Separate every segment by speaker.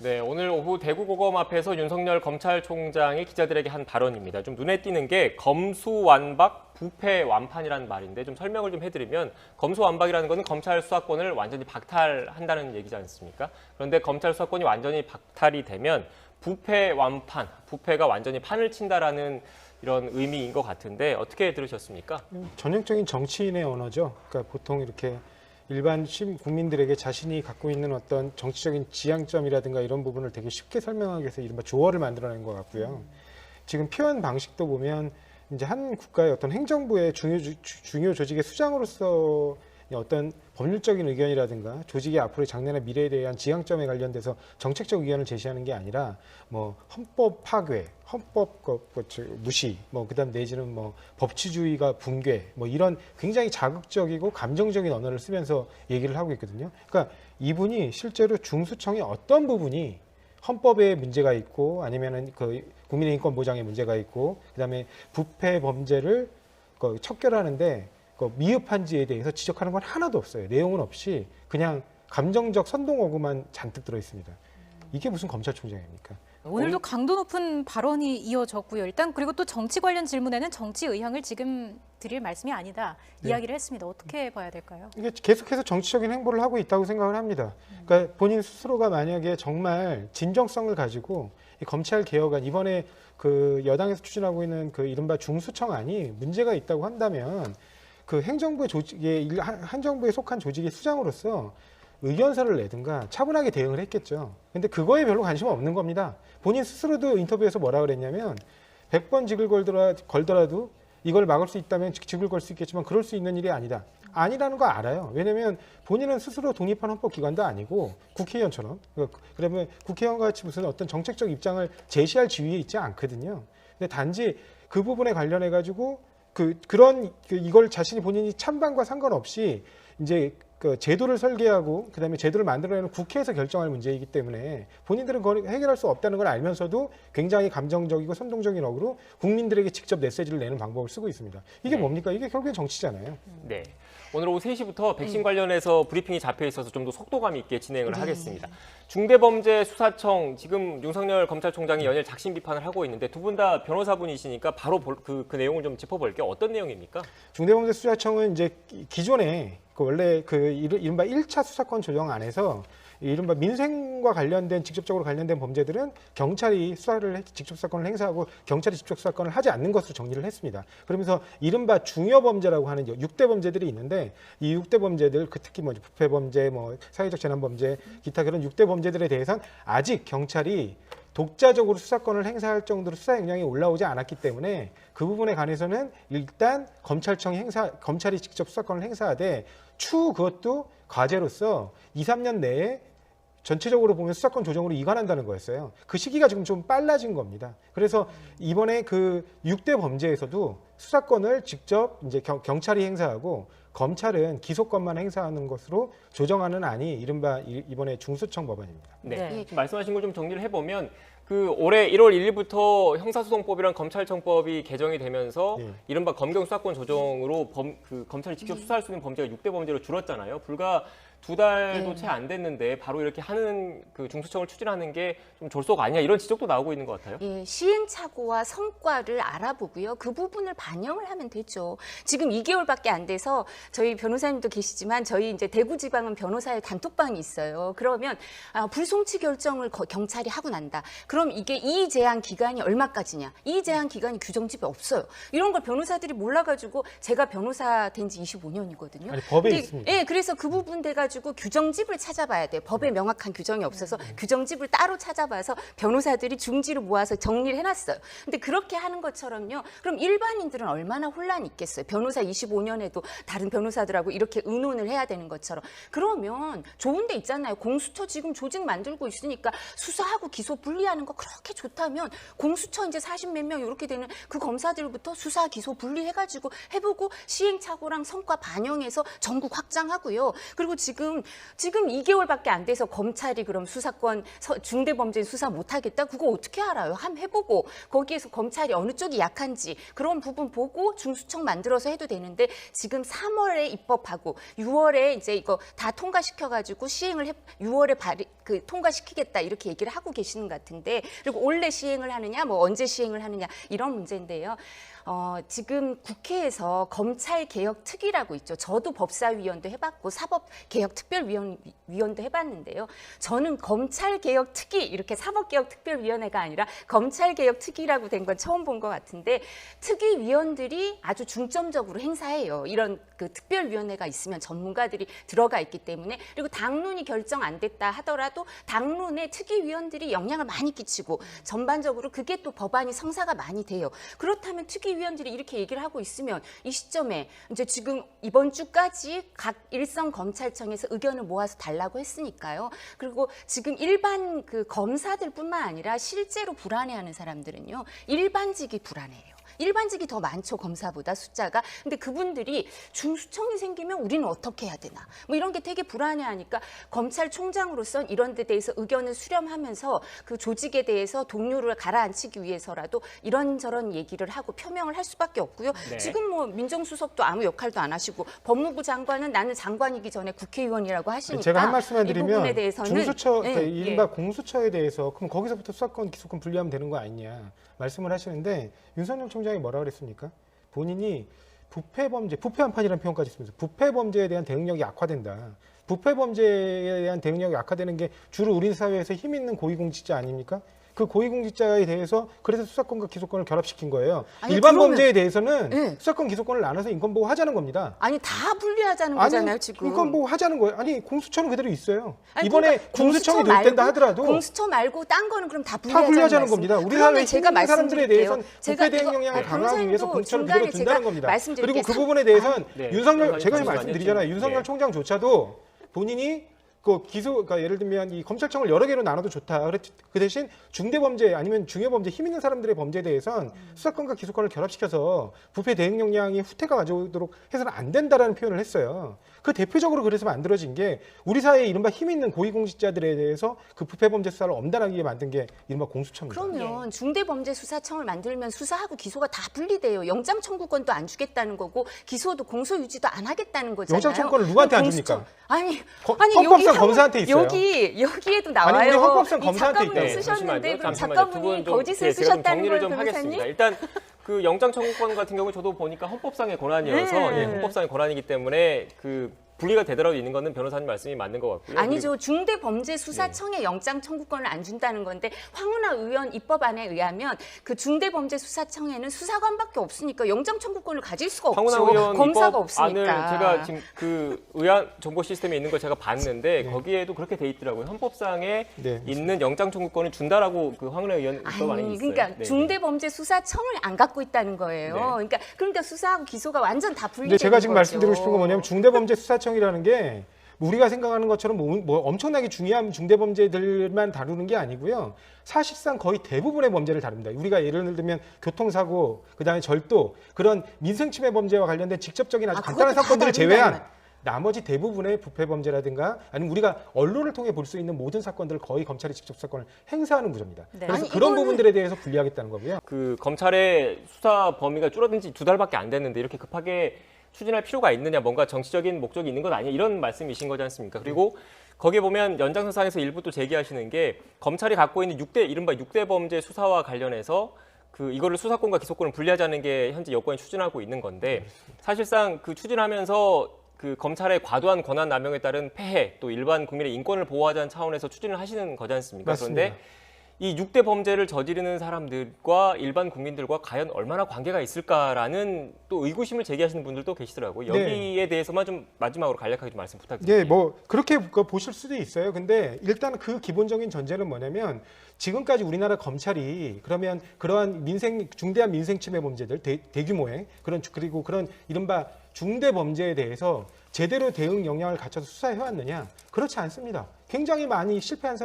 Speaker 1: 네, 오늘 오후 대구고검 앞에서 윤석열 검찰총장이 기자들에게 한 발언입니다. 좀 눈에 띄는 게 검수완박, 부패완판이라는 말인데 좀 설명을 좀 해드리면 검수완박이라는 것은 검찰 수사권을 완전히 박탈한다는 얘기지 않습니까? 그런데 검찰 수사권이 완전히 박탈이 되면 부패완판, 부패가 완전히 판을 친다라는 이런 의미인 것 같은데 어떻게 들으셨습니까?
Speaker 2: 전형적인 정치인의 언어죠. 그러니까 보통 이렇게 일반 국민들에게 자신이 갖고 있는 어떤 정치적인 지향점이라든가 이런 부분을 되게 쉽게 설명하기 위해서 이른바 조어를 만들어낸 것 같고요. 지금 표현 방식도 보면 이제 한 국가의 어떤 행정부의 중요 조직의 수장으로서 어떤 법률적인 의견이라든가 조직의 앞으로의 장래나 미래에 대한 지향점에 관련돼서 정책적 의견을 제시하는 게 아니라 뭐 헌법 파괴, 헌법 무시, 뭐 그다음 내지는 뭐 법치주의가 붕괴, 뭐 이런 굉장히 자극적이고 감정적인 언어를 쓰면서 얘기를 하고 있거든요. 그러니까 이분이 실제로 중수청의 어떤 부분이 헌법에 문제가 있고 아니면은 그 국민의 인권 보장에 문제가 있고 그다음에 부패 범죄를 척결하는데 미흡한지에 대해서 지적하는 건 하나도 없어요. 내용은 없이 그냥 감정적 선동어구만 잔뜩 들어 있습니다. 이게 무슨 검찰총장입니까?
Speaker 3: 오늘도 강도 높은 발언이 이어졌고요. 일단 그리고 또 정치 관련 질문에는 정치 의향을 지금 드릴 말씀이 아니다 이야기를 했습니다. 어떻게 봐야 될까요?
Speaker 2: 이게 계속해서 정치적인 행보를 하고 있다고 생각을 합니다. 그러니까 본인 스스로가 만약에 정말 진정성을 가지고 이 검찰 개혁안 이번에 그 여당에서 추진하고 있는 그 이른바 중수청안이 문제가 있다고 한다면 그 행정부의 조직에 한 정부에 속한 조직의 수장으로서 의견서를 내든가 차분하게 대응을 했겠죠. 근데 그거에 별로 관심 없는 겁니다. 본인 스스로도 인터뷰에서 뭐라 그랬냐면 100번 직을 걸더라도 이걸 막을 수 있다면 직을 걸 수 있겠지만 그럴 수 있는 일이 아니다. 아니라는 거 알아요. 왜냐하면 본인은 스스로 독립한 헌법기관도 아니고 국회의원처럼 그러면 국회의원과 같이 무슨 어떤 정책적 입장을 제시할 지위에 있지 않거든요. 근데 단지 그 부분에 관련해 가지고 이걸 자신이 본인이 찬반과 상관없이 이제 그 제도를 설계하고 그다음에 제도를 만들어내는 국회에서 결정할 문제이기 때문에 본인들은 그걸 해결할 수 없다는 걸 알면서도 굉장히 감정적이고 선동적인 어구로 국민들에게 직접 메시지를 내는 방법을 쓰고 있습니다. 이게 뭡니까? 이게 결국엔 정치잖아요.
Speaker 1: 네. 오늘 오후 3시부터 백신 관련해서 브리핑이 잡혀 있어서 좀 더 속도감 있게 진행을 하겠습니다. 중대범죄수사청 지금 윤석열 검찰총장이 연일 작심 비판을 하고 있는데 두 분 다 변호사분이시니까 바로 그 내용을 좀 짚어볼게요. 어떤 내용입니까?
Speaker 2: 중대범죄수사청은 이제 기존에 원래 이른바 1차 수사권 조정 안에서 이른바 민생과 관련된 직접적으로 관련된 범죄들은 경찰이 직접 수사권을 행사하고 경찰이 직접 수사권을 하지 않는 것으로 정리를 했습니다. 그러면서 이른바 중요 범죄라고 하는 6대 범죄들이 있는데 이 6대 범죄들 특히 뭐 부패 범죄, 뭐 사회적 재난 범죄, 기타 그런 6대 범죄들에 대해서는 아직 경찰이 독자적으로 수사권을 행사할 정도로 수사 역량이 올라오지 않았기 때문에 그 부분에 관해서는 일단 검찰이 직접 수사권을 행사하되 추후 그것도 과제로서 2, 3년 내에 전체적으로 보면 수사권 조정으로 이관한다는 거였어요. 그 시기가 지금 좀 빨라진 겁니다. 그래서 이번에 그 6대 범죄에서도 수사권을 직접 이제 경찰이 행사하고 검찰은 기소권만 행사하는 것으로 조정하는 안이 이른바 이번에 중수청 법안입니다.
Speaker 1: 네. 말씀하신 걸 좀 정리를 해보면 그 올해 1월 1일부터 형사소송법이랑 검찰청법이 개정이 되면서 이른바 검경 수사권 조정으로 검찰이 직접 수사할 수 있는 범죄가 6대 범죄로 줄었잖아요. 불과 2달도 채 안 됐는데 바로 이렇게 하는 그 중수청을 추진하는 게 좀 졸속 아니냐 이런 지적도 나오고 있는 것 같아요.
Speaker 4: 예, 시행착오와 성과를 알아보고요. 그 부분을 반영을 하면 되죠. 지금 2개월밖에 안 돼서 저희 변호사님도 계시지만 저희 이제 대구지방은 변호사의 단톡방이 있어요. 그러면 불송치 결정을 경찰이 하고 난다. 그럼 이게 이의 제한 기간이 얼마까지냐? 이의 제한 기간이 규정집에 없어요. 이런 걸 변호사들이 몰라가지고 제가 변호사 된 지 25년이거든요.
Speaker 2: 아니, 법에 있습니다.
Speaker 4: 예, 그래서 그 부분 돼가지고 규정집을 찾아봐야 돼요. 법에 명확한 규정이 없어서 규정집을 따로 찾아봐서 변호사들이 중지를 모아서 정리를 해놨어요. 근데 그렇게 하는 것처럼요. 그럼 일반인들은 얼마나 혼란이 있겠어요. 변호사 25년에도 다른 변호사들하고 이렇게 의논을 해야 되는 것처럼. 그러면 좋은 데 있잖아요. 공수처 지금 조직 만들고 있으니까 수사하고 기소 분리하는 거 그렇게 좋다면 공수처 이제 40몇 명 이렇게 되는 그 검사들부터 수사 기소 분리해가지고 해보고 시행착오랑 성과 반영해서 전국 확장하고요. 그리고 지금 지금 2개월밖에 안 돼서 검찰이 그럼 수사권 중대범죄 수사 못하겠다? 그거 어떻게 알아요? 한번 해보고 거기에서 검찰이 어느 쪽이 약한지 그런 부분 보고 중수청 만들어서 해도 되는데 지금 3월에 입법하고 6월에 이제 이거 다 통과시켜가지고 시행을 6월에 통과시키겠다 이렇게 얘기를 하고 계시는 것 같은데 그리고 올해 시행을 하느냐 뭐 언제 시행을 하느냐 이런 문제인데요. 지금 국회에서 검찰개혁특위라고 있죠. 저도 법사위원도 해봤고 사법개혁특별위원도 해봤는데요. 저는 검찰개혁특위 이렇게 사법개혁특별위원회가 아니라 검찰개혁특위라고 된 건 처음 본 것 같은데 특위위원들이 아주 중점적으로 행사해요. 이런 그 특별위원회가 있으면 전문가들이 들어가 있기 때문에 그리고 당론이 결정 안 됐다 하더라도 당론에 특위위원들이 영향을 많이 끼치고 전반적으로 그게 또 법안이 성사가 많이 돼요. 그렇다면 특위위원들이 이렇게 얘기를 하고 있으면 이 시점에 이제 지금 이번 주까지 각 일선 검찰청에서 의견을 모아서 달라고 했으니까요. 그리고 지금 일반 그 검사들뿐만 아니라 실제로 불안해하는 사람들은요. 일반직이 불안해요. 일반직이 더 많죠, 검사보다 숫자가. 근데 그분들이 중수청이 생기면 우리는 어떻게 해야 되나 뭐 이런 게 되게 불안해하니까 검찰총장으로선 이런 데 대해서 의견을 수렴하면서 그 조직에 대해서 동료를 가라앉히기 위해서라도 이런저런 얘기를 하고 표명을 할 수밖에 없고요.
Speaker 1: 네.
Speaker 4: 지금 뭐 민정수석도 아무 역할도 안 하시고 법무부 장관은 나는 장관이기 전에 국회의원이라고 하시니까
Speaker 2: 제가 한 말씀만
Speaker 4: 이 부분에
Speaker 2: 드리면
Speaker 4: 대해서는
Speaker 2: 중수처,
Speaker 4: 예,
Speaker 2: 그러니까 이른바 공수처에 대해서 그럼 거기서부터 수사권, 기소권 분리하면 되는 거 아니냐 말씀을 하시는데 윤석열 총장이 뭐라 그랬습니까? 본인이 부패범죄, 부패한판이라는 표현까지 쓰면서 부패범죄에 대한 대응력이 약화된다. 부패범죄에 대한 대응력이 약화되는 게 주로 우리 사회에서 힘 있는 고위공직자 아닙니까? 그 고위공직자에 대해서 그래서 수사권과 기소권을 결합시킨 거예요.
Speaker 4: 아니,
Speaker 2: 일반
Speaker 4: 그러면-
Speaker 2: 범죄에 대해서는
Speaker 4: 네.
Speaker 2: 수사권, 기소권을 나눠서 인권보호 하자는 겁니다.
Speaker 4: 아니 다 분리하자는 거잖아요
Speaker 2: 아니,
Speaker 4: 지금.
Speaker 2: 인권보호 하자는 거예요. 아니 공수처는 그대로 있어요.
Speaker 4: 아니,
Speaker 2: 이번에
Speaker 4: 그러니까
Speaker 2: 공수청이
Speaker 4: 공수처
Speaker 2: 늘텐다
Speaker 4: 말고-
Speaker 2: 하더라도
Speaker 4: 공수처 말고 딴 거는 그럼 다
Speaker 2: 다
Speaker 4: 분리하자는,
Speaker 2: 분리하자는
Speaker 4: 말씀.
Speaker 2: 겁니다. 우리
Speaker 4: 그러면
Speaker 2: 사회
Speaker 4: 제가
Speaker 2: 힘있는 사람들에
Speaker 4: 말씀드릴게요.
Speaker 2: 대해서는
Speaker 4: 제가
Speaker 2: 부패 대응
Speaker 4: 이거-
Speaker 2: 영향을
Speaker 4: 아니,
Speaker 2: 강화하기 위해서
Speaker 4: 변호사님도
Speaker 2: 공수처를
Speaker 4: 중간에
Speaker 2: 그대로 둔다는
Speaker 4: 제가
Speaker 2: 겁니다.
Speaker 4: 말씀드릴게요.
Speaker 2: 그리고 그 부분에 대해서는
Speaker 1: 네.
Speaker 2: 윤석열 제가
Speaker 1: 잠시만요.
Speaker 2: 말씀드리잖아요. 윤석열
Speaker 1: 네.
Speaker 2: 총장조차도 본인이 그 그러니까 예를 들면 이 검찰청을 여러 개로 나눠도 좋다. 그 대신 중대범죄 아니면 중요범죄 힘 있는 사람들의 범죄에 대해선 수사권과 기소권을 결합시켜서 부패 대응 역량이 후퇴가 가져오도록 해서는 안 된다라는 표현을 했어요. 그 대표적으로 그래서 만들어진 게 우리 사회에 이른바 힘 있는 고위공직자들에 대해서 그 부패범죄 수사를 엄단하게 만든 게 이른바 공수처입니다.
Speaker 4: 그러면 중대범죄수사청을 만들면 수사하고 기소가 다 분리돼요. 영장 청구권도 안 주겠다는 거고 기소도 공소 유지도 안 하겠다는 거잖아요.
Speaker 2: 영장 청구권을 누구한테 안
Speaker 4: 공수처-
Speaker 2: 줍니까?
Speaker 4: 아니
Speaker 2: 헌법상 검사한테 있어요.
Speaker 4: 여기에도 나와요.
Speaker 2: 아니, 우리 헌법상
Speaker 4: 이
Speaker 2: 검사한테
Speaker 4: 작가분이
Speaker 2: 있대요.
Speaker 4: 쓰셨는데 그럼
Speaker 1: 잠시만요.
Speaker 4: 작가분이
Speaker 1: 두 분
Speaker 4: 거짓을
Speaker 1: 제가 좀
Speaker 4: 쓰셨다는
Speaker 1: 정리를
Speaker 4: 거예요,
Speaker 1: 좀
Speaker 4: 변호사님?
Speaker 1: 하겠습니다. 일단 그 영장 청구권 같은 경우 저도 보니까 헌법상의 권한이어서
Speaker 4: 네.
Speaker 1: 예, 헌법상의 권한이기 때문에 그 분리가 되더라도 있는 거는 변호사님 말씀이 맞는 것 같고요.
Speaker 4: 아니죠. 중대범죄수사청에 영장 청구권을 안 준다는 건데 황운하 의원 입법안에 의하면 그 중대범죄수사청에는 수사관밖에 없으니까 영장 청구권을 가질 수가 없죠.
Speaker 1: 황운하 의원
Speaker 4: 검사가
Speaker 1: 입법안을
Speaker 4: 없으니까.
Speaker 1: 제가 지금 그 의안 정보 시스템에 있는 걸 제가 봤는데 거기에도 그렇게 돼 있더라고요. 헌법상에
Speaker 2: 네,
Speaker 1: 있는 영장 청구권을 준다라고 그 황운하 의원 입법안에
Speaker 4: 아니,
Speaker 1: 있어요.
Speaker 4: 그러니까
Speaker 1: 네,
Speaker 4: 중대범죄수사청을 안 갖고 있다는 거예요.
Speaker 1: 네.
Speaker 4: 그러니까 수사하고 기소가 완전 다 분리되는
Speaker 2: 근데 제가 지금
Speaker 4: 거죠.
Speaker 2: 말씀드리고 싶은 건 뭐냐면 중대범죄수사청이라는 게 우리가 생각하는 것처럼 뭐 엄청나게 중요한 중대범죄들만 다루는 게 아니고요. 사실상 거의 대부분의 범죄를 다룹니다. 우리가 예를 들면 교통사고, 그다음에 절도, 그런 민생침해 범죄와 관련된 직접적인 아주 간단한
Speaker 4: 그것도 다
Speaker 2: 사건들을
Speaker 4: 다룬다는
Speaker 2: 제외한
Speaker 4: 말.
Speaker 2: 나머지 대부분의 부패 범죄라든가 아니면 우리가 언론을 통해 볼 수 있는 모든 사건들을 거의 검찰이 직접 수사권을 행사하는 구조입니다.
Speaker 3: 네.
Speaker 2: 그래서
Speaker 4: 아니,
Speaker 2: 그런
Speaker 4: 이거는-
Speaker 2: 부분들에 대해서 분리하겠다는 거고요.
Speaker 1: 그 검찰의 수사 범위가 줄어든 지 2달밖에 안 됐는데 이렇게 급하게 추진할 필요가 있느냐, 뭔가 정치적인 목적이 있는 것 아니냐 이런 말씀이신 거지 않습니까? 그리고 거기에 보면 연장선상에서 일부 또 제기하시는 게 검찰이 갖고 있는 이른바 6대 범죄 수사와 관련해서 그 이거를 수사권과 기소권을 분리하자는 게 현재 여권이 추진하고 있는 건데 사실상 그 추진하면서 그 검찰의 과도한 권한 남용에 따른 폐해 또 일반 국민의 인권을 보호하자는 차원에서 추진을 하시는 거지 않습니까?
Speaker 2: 맞습니다.
Speaker 1: 그런데 이 6대 범죄를 저지르는 사람들과 일반 국민들과 과연 얼마나 관계가 있을까라는 또 의구심을 제기하시는 분들도 계시더라고요.
Speaker 2: 네.
Speaker 1: 여기에 대해서만 좀 마지막으로 간략하게 좀 말씀 부탁드립니다.
Speaker 2: 네, 뭐 그렇게 보실 수도 있어요. 근데 일단 그 기본적인 전제는 뭐냐면 지금까지 우리나라 검찰이 그러면 그러한 중대한 민생 침해 범죄들 대규모의 그리고 그런 이른바 중대 범죄에 대해서 제대로 대응 역량을 갖춰서 수사해 왔느냐? 그렇지 않습니다. 굉장히 많이 실패한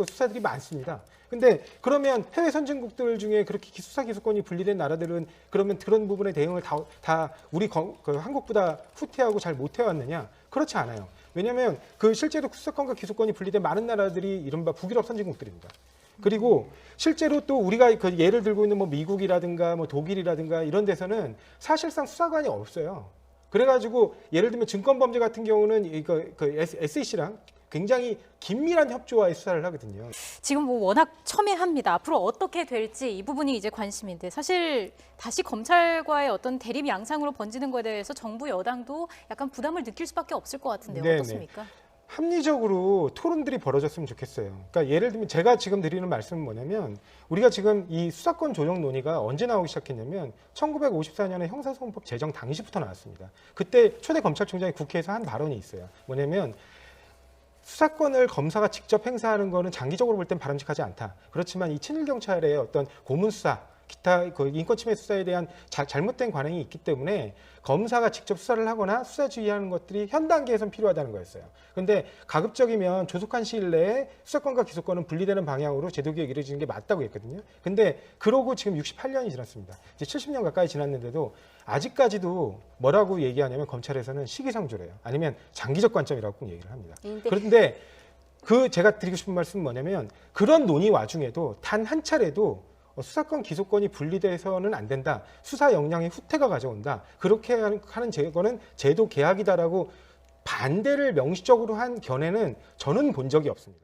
Speaker 2: 수사들이 많습니다. 근데 그러면 해외 선진국들 중에 그렇게 수사 기소권이 분리된 나라들은 그러면 그런 부분의 대응을 다 우리 한국보다 후퇴하고 잘 못해왔느냐? 그렇지 않아요. 왜냐하면 그 실제로 수사권과 기소권이 분리된 많은 나라들이 이른바 북유럽 선진국들입니다. 그리고 실제로 또 우리가 그 예를 들고 있는 뭐 미국이라든가 뭐 독일이라든가 이런 데서는 사실상 수사관이 없어요. 그래가지고 예를 들면 증권범죄 같은 경우는 SEC랑 굉장히 긴밀한 협조와의 수사를 하거든요.
Speaker 3: 지금 뭐 워낙 첨예합니다. 앞으로 어떻게 될지 이 부분이 이제 관심인데 사실 다시 검찰과의 어떤 대립 양상으로 번지는 것에 대해서 정부 여당도 약간 부담을 느낄 수밖에 없을 것 같은데요.
Speaker 2: 네네.
Speaker 3: 어떻습니까?
Speaker 2: 합리적으로 토론들이 벌어졌으면 좋겠어요. 그러니까 예를 들면 제가 지금 드리는 말씀은 뭐냐면 우리가 지금 이 수사권 조정 논의가 언제 나오기 시작했냐면 1954년에 형사소송법 제정 당시부터 나왔습니다. 그때 초대 검찰총장이 국회에서 한 발언이 있어요. 뭐냐면 수사권을 검사가 직접 행사하는 거는 장기적으로 볼 땐 바람직하지 않다. 그렇지만 이 친일 경찰의 어떤 고문 수사, 기타 그 인권 침해 수사에 대한 잘못된 관행이 있기 때문에 검사가 직접 수사를 하거나 수사 지휘하는 것들이 현 단계에선 필요하다는 거였어요. 그런데 가급적이면 조속한 시일 내에 수사권과 기소권은 분리되는 방향으로 제도 개혁이 이루어지는 게 맞다고 했거든요. 근데 그러고 지금 68년이 지났습니다. 이제 70년 가까이 지났는데도 아직까지도 뭐라고 얘기하냐면 검찰에서는 시기상조래요. 아니면 장기적 관점이라고 꼭 얘기를 합니다. 그런데 그 제가 드리고 싶은 말씀은 뭐냐면 그런 논의 와중에도 단 한 차례도 수사권 기소권이 분리돼서는 안 된다. 수사 역량의 후퇴가 가져온다. 그렇게 하는 제거는 제도 개혁이다라고 반대를 명시적으로 한 견해는 저는 본 적이 없습니다.